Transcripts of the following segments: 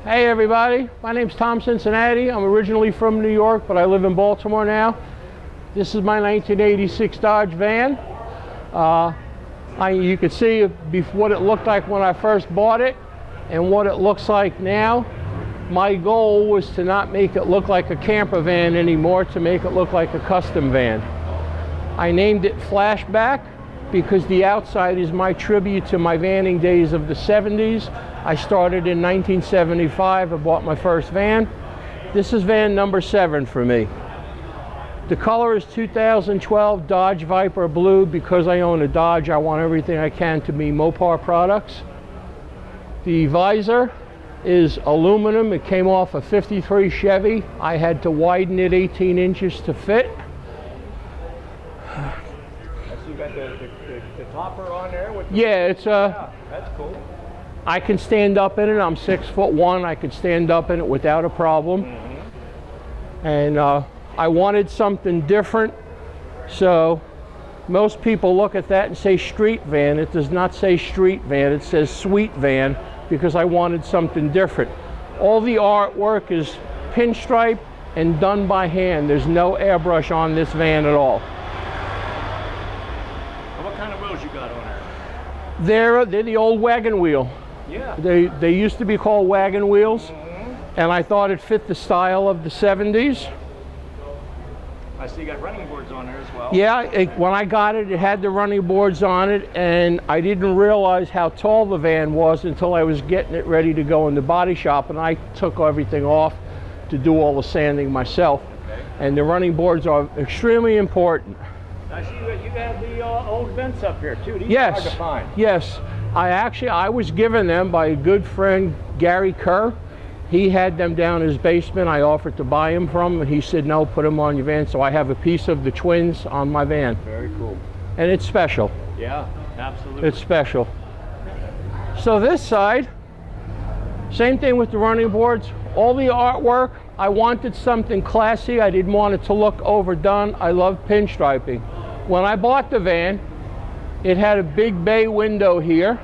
Hey everybody, my name's Tom Cincinnati. I'm originally from New York, but I live in Baltimore now. This is my 1986 Dodge van. You can see what it looked like when I first bought it and what it looks like now. My goal was to not make it look like a camper van anymore, to make it look like a custom van. I named it Flashback because the outside is my tribute to my vanning days of the 70s. I started in 1975. I bought my first van. This is van number 7 for me. The color is 2012 Dodge Viper Blue. Because I own a Dodge, I want everything I can to be Mopar products. The visor is aluminum. It came off a 53 Chevy. I had to widen it 18 inches to fit. You got the topper on there? It's that's cool. I can stand up in it. I'm 6'1". I could stand up in it without a problem. And I wanted something different. So most people look at that and say street van. It does not say street van. It says sweet van because I wanted something different. All the artwork is pinstripe and done by hand. There's no airbrush on this van at all. What kind of wheels you got on there? They're the old wagon wheel. Yeah. They used to be called wagon wheels, and I thought it fit the style of the 70s. I see you got running boards on there as well. Yeah, when I got it, it had the running boards on it, and I didn't realize how tall the van was until I was getting it ready to go in the body shop, and I took everything off to do all the sanding myself. Okay. And the running boards are extremely important. I see you have the old vents up here too. These Yes. are hard to find. Yes. I was given them by a good friend, Gary Kerr. He had them down in his basement. I offered to buy them from him, and he said, no, put them on your van. So I have a piece of the twins on my van. Very cool. And it's special. Yeah, absolutely. It's special. So this side, same thing with the running boards. All the artwork, I wanted something classy. I didn't want it to look overdone. I love pinstriping. When I bought the van, it had a big bay window here,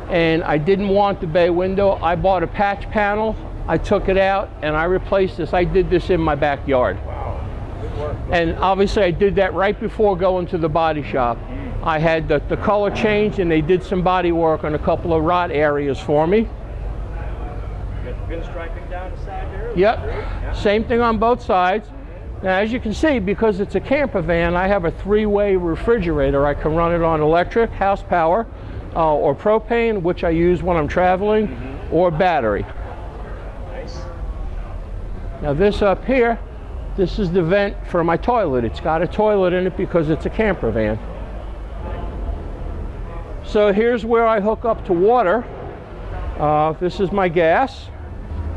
and I didn't want the bay window. I bought a patch panel. I took it out and I replaced this. I did this in my backyard. Wow, good work. And obviously I did that right before going to the body shop. I had the color changed, and they did some body work on a couple of rot areas for me. You got the pinstriping down the side there? Yep, Yeah. same thing on both sides. Now, as you can see, because it's a camper van, I have a 3-way refrigerator. I can run it on electric, house power, or propane, which I use when I'm traveling, or battery. Nice. Now this up here, this is the vent for my toilet. It's got a toilet in it because it's a camper van. So here's where I hook up to water. This is my gas.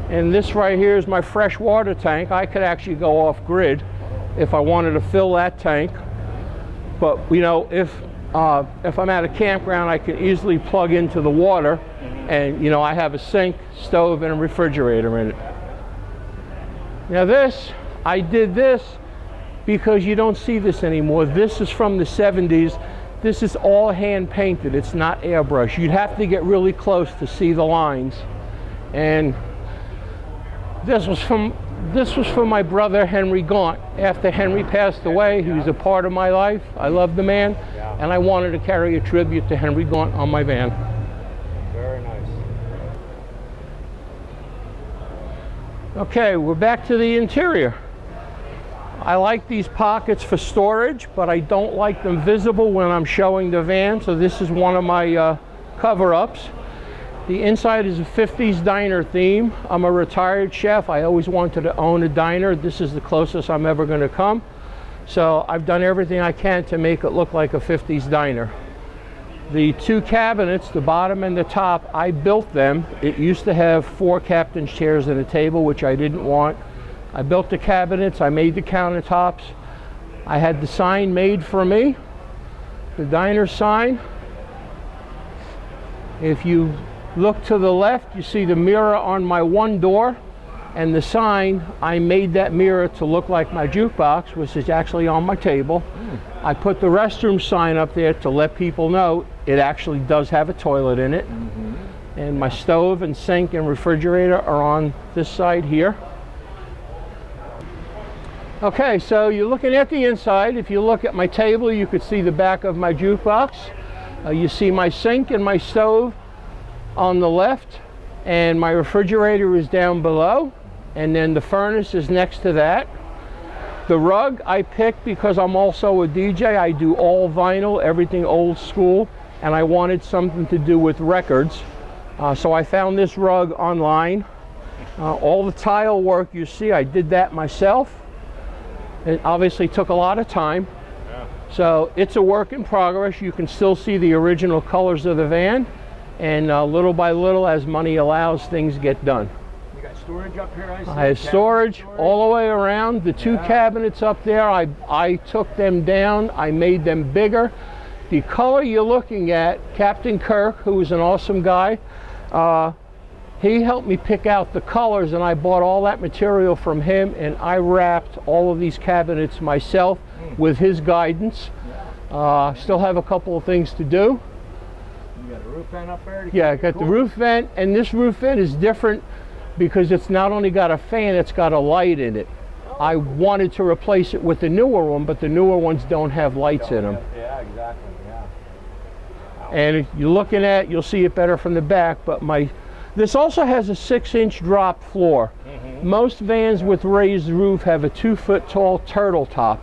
And this right here is my fresh water tank. I could actually go off grid if I wanted to fill that tank. But you know, if I'm at a campground, I can easily plug into the water, and you know, I have a sink, stove, and a refrigerator in it. Now this, I did this because you don't see this anymore. This is from the 70s. This is all hand painted. It's not airbrush. You'd have to get really close to see the lines. And this was from my brother Henry Gaunt. After Henry passed away, he was a part of my life. I love the man, and I wanted to carry a tribute to Henry Gaunt on my van. Very nice. Okay, we're back to the interior. I like these pockets for storage, but I don't like them visible when I'm showing the van, so this is one of my cover-ups. The inside is a 50s diner theme. I'm a retired chef. I always wanted to own a diner. This is the closest I'm ever going to come. So I've done everything I can to make it look like a 50s diner. The 2 cabinets, the bottom and the top, I built them. It used to have 4 captain's chairs and a table, which I didn't want. I built the cabinets. I made the countertops. I had the sign made for me, the diner sign. If you look to the left, you see the mirror on my one door, and the sign, I made that mirror to look like my jukebox, which is actually on my table. I put the restroom sign up there to let people know it actually does have a toilet in it. And my stove and sink and refrigerator are on this side here. Okay, so you're looking at the inside. If you look at my table, you could see the back of my jukebox. You see my sink and my stove on the left, and my refrigerator is down below, and then the furnace is next to that. The rug I picked because I'm also a DJ. I do all vinyl, everything old school, and I wanted something to do with records. So I found this rug online. All the tile work you see, I did that myself. It obviously took a lot of time. Yeah. So it's a work in progress. You can still see the original colors of the van, and little by little, as money allows, things get done. You got storage up here, I see? I have storage all the way around. The two cabinets up there, I took them down. I made them bigger. The color you're looking at, Captain Kirk, who is an awesome guy, he helped me pick out the colors, and I bought all that material from him, and I wrapped all of these cabinets myself with his guidance. Still have a couple of things to do. You got a roof vent up there? Yeah, I got the roof vent, and this roof vent is different because it's not only got a fan, it's got a light in it. I wanted to replace it with the newer one, but the newer ones don't have lights in them. Yeah, exactly. And if you're looking at, you'll see it better from the back, but this also has a 6-inch drop floor. Most vans with raised roof have a 2-foot tall turtle top.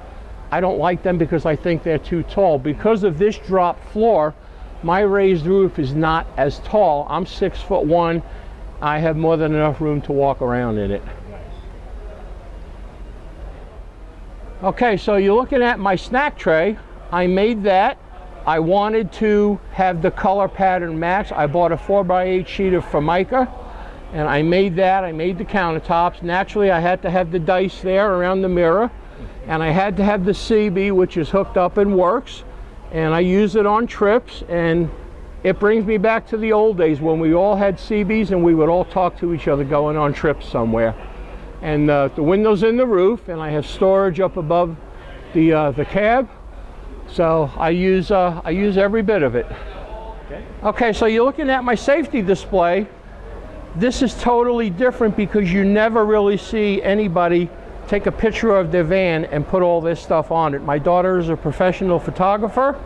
I don't like them because I think they're too tall. Because of this drop floor, my raised roof is not as tall. I'm 6'1". I have more than enough room to walk around in it. Okay, so you're looking at my snack tray. I made that. I wanted to have the color pattern match. I bought a 4x8 sheet of Formica, and I made that. I made the countertops. Naturally, I had to have the dice there around the mirror, and I had to have the CB, which is hooked up and works, and I use it on trips, and it brings me back to the old days when we all had CBs and we would all talk to each other going on trips somewhere. And the window's in the roof, and I have storage up above the cab. So I use every bit of it. Okay, so you're looking at my safety display. This is totally different because you never really see anybody take a picture of their van and put all this stuff on it. My daughter is a professional photographer,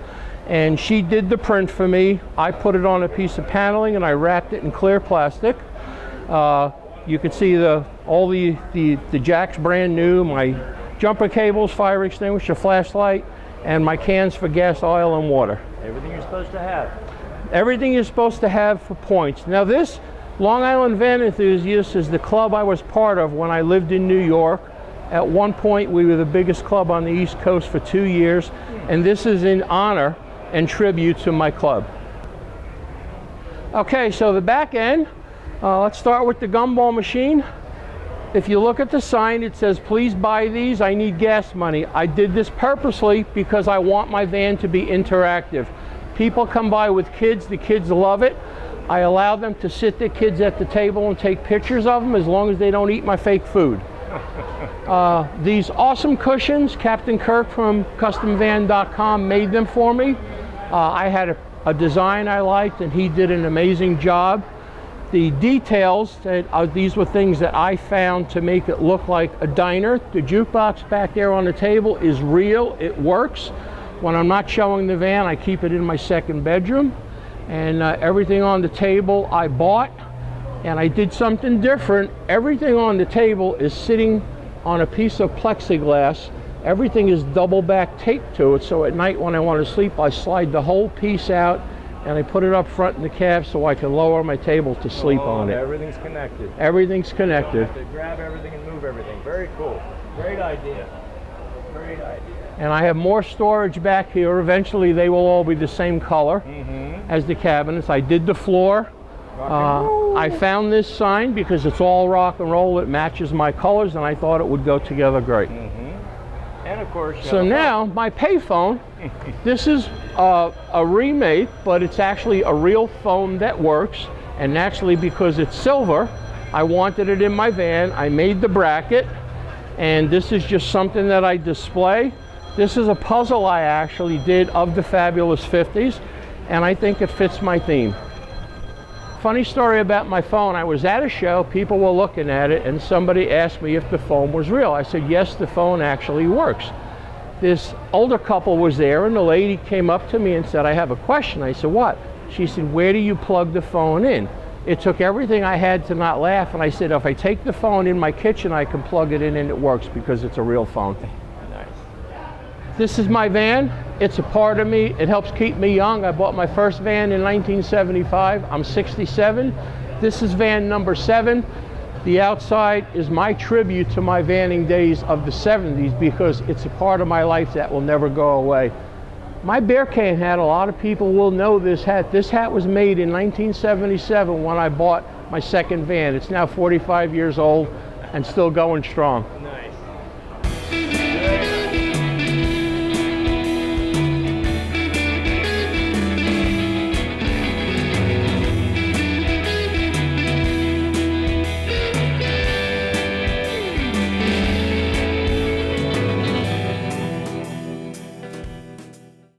and she did the print for me. I put it on a piece of paneling and I wrapped it in clear plastic. You can see all the jacks brand new, my jumper cables, fire extinguisher, flashlight, and my cans for gas, oil, and water. Everything you're supposed to have. Everything you're supposed to have for points. Now this Long Island Van Enthusiasts is the club I was part of when I lived in New York. At one point we were the biggest club on the East Coast for 2 years, and this is in honor and tribute to my club. Okay, so the back end, let's start with the gumball machine. If you look at the sign, it says, please buy these, I need gas money. I did this purposely because I want my van to be interactive. People come by with kids, the kids love it. I allow them to sit their kids at the table and take pictures of them as long as they don't eat my fake food. These awesome cushions, Captain Kirk from CustomVan.com made them for me. I had a design I liked, and he did an amazing job. The details, these were things that I found to make it look like a diner. The jukebox back there on the table is real, it works. When I'm not showing the van, I keep it in my second bedroom. And everything on the table I bought, and I did something different. Everything on the table is sitting on a piece of plexiglass. Everything is double back taped to it, so at night when I want to sleep, I slide the whole piece out and I put it up front in the cab so I can lower my table to sleep on it. Everything's connected. Everything's connected. You don't have to grab everything and move everything. Very cool. Great idea. Great idea. And I have more storage back here. Eventually they will all be the same color as the cabinets. I did the floor. I found this sign because it's all rock and roll. It matches my colors, and I thought it would go together great. And of course, so now my payphone, this is a remake, but it's actually a real phone that works. And naturally, because it's silver, I wanted it in my van. I made the bracket, and this is just something that I display. This is a puzzle I actually did of the fabulous 50s, and I think it fits my theme. funny story about my phone. I was at a show, people were looking at it, and somebody asked me if the phone was real. I said, yes, the phone actually works. This older couple was there, and the lady came up to me and said, I have a question. I said, what? She said, where do you plug the phone in? It took everything I had to not laugh, and I said, if I take the phone in my kitchen, I can plug it in and it works because it's a real phone. Nice. This is my van. It's a part of me. It helps keep me young. I bought my first van in 1975. I'm 67. This is van number 7. The outside is my tribute to my vanning days of the 70s because it's a part of my life that will never go away. My bear can hat, a lot of people will know this hat. This hat was made in 1977 when I bought my second van. It's now 45 years old and still going strong. Nice.